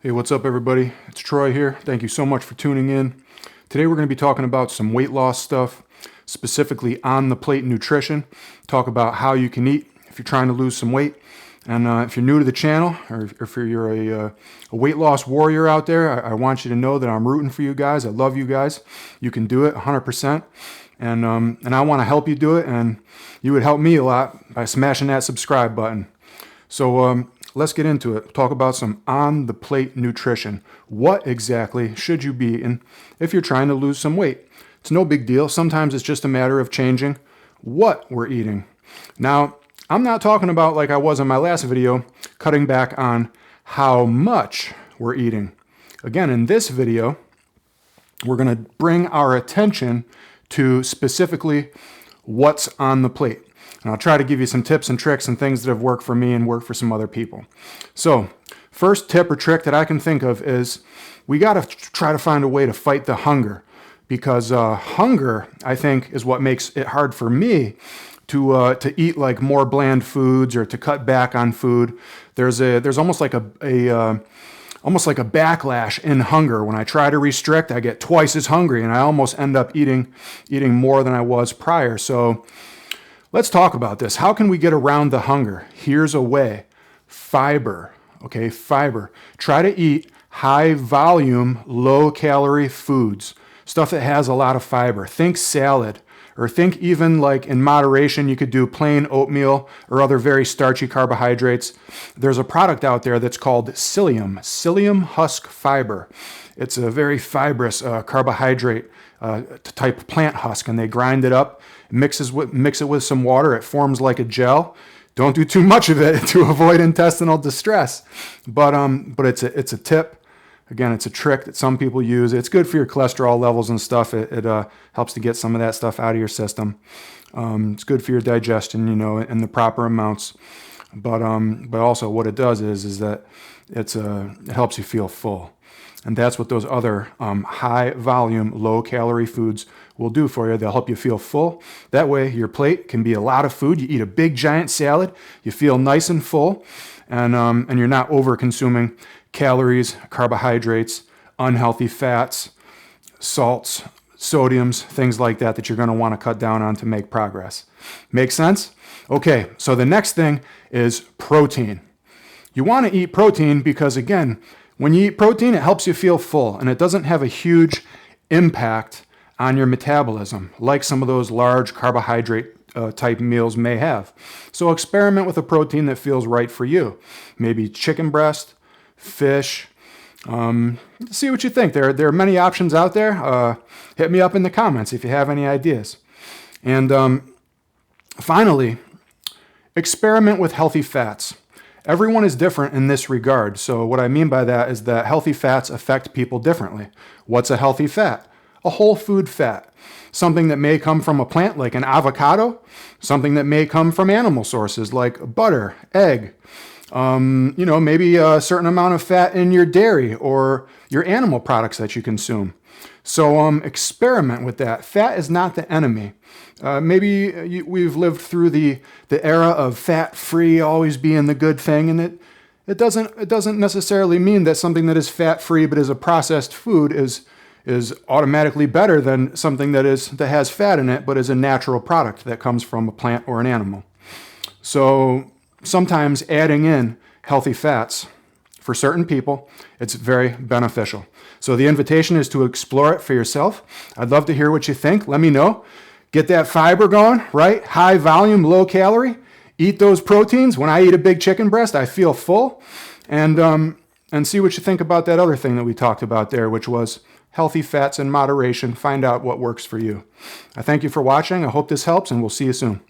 Hey, what's up everybody? It's Troy here. Thank you so much for tuning in. Today we're going to be talking about some weight loss stuff, specifically on the plate nutrition. Talk about how you can eat if you're trying to lose some weight. And if you're new to the channel, or if you're a weight loss warrior out there, I want you to know that I'm rooting for you guys. I love you guys. You can do it 100%. And I want to help you do it. And you would help me a lot by smashing that subscribe button. So let's get into it. Talk about some on-the-plate nutrition. What exactly should you be eating if you're trying to lose some weight? It's no big deal. Sometimes it's just a matter of changing what we're eating. Now, I'm not talking about, like I was in my last video, cutting back on how much we're eating. Again, in this video, we're going to bring our attention to specifically what's on the plate. And I'll try to give you some tips and tricks and things that have worked for me and worked for some other people. So, first tip or trick that I can think of is we got to try to find a way to fight the hunger, because hunger, I think, is what makes it hard for me to eat like more bland foods or to cut back on food. There's almost like a backlash in hunger. When I try to restrict, I get twice as hungry, and I almost end up eating more than I was prior. So let's talk about this. How can we get around the hunger? Here's a way. Fiber. Okay, fiber. Try to eat high volume, low calorie foods. Stuff that has a lot of fiber. Think salad. Or think even like in moderation, you could do plain oatmeal or other very starchy carbohydrates. There's a product out there that's called psyllium husk fiber. It's a very fibrous carbohydrate type plant husk, and they grind it up, mix it with some water. It forms like a gel. Don't do too much of it to avoid intestinal distress. But it's a tip. Again, it's a trick that some people use. It's good for your cholesterol levels and stuff. It helps to get some of that stuff out of your system. It's good for your digestion, in the proper amounts. But also what it does is that it helps you feel full. And that's what those other high volume, low calorie foods will do for you. They'll help you feel full. That way your plate can be a lot of food. You eat a big giant salad, you feel nice and full, and you're not over consuming calories, carbohydrates, unhealthy fats, salts, sodiums, things like that you're going to want to cut down on to make progress. Make sense? Okay, so the next thing is protein. You want to eat protein because, again, when you eat protein, it helps you feel full, and it doesn't have a huge impact on your metabolism, like some of those large carbohydrate type meals may have. So experiment with a protein that feels right for you. Maybe chicken breast, fish. See what you think. There are many options out there. Hit me up in the comments if you have any ideas. And finally, experiment with healthy fats. Everyone is different in this regard. So what I mean by that is that healthy fats affect people differently. What's a healthy fat? A whole food fat. Something that may come from a plant like an avocado. Something that may come from animal sources like butter, egg. Maybe a certain amount of fat in your dairy or your animal products that you consume. So experiment with that. Fat is not the enemy. We've lived through the era of fat-free always being the good thing, and it doesn't necessarily mean that something that is fat-free but is a processed food is automatically better than something that has fat in it but is a natural product that comes from a plant or an animal. So sometimes adding in healthy fats for certain people, it's very beneficial. So the invitation is to explore it for yourself. I'd love to hear what you think. Let me know. Get that fiber going, right? High volume, low calorie. Eat those proteins. When I eat a big chicken breast, I feel full. And see what you think about that other thing that we talked about there, which was healthy fats in moderation. Find out what works for you. I thank you for watching. I hope this helps, and we'll see you soon.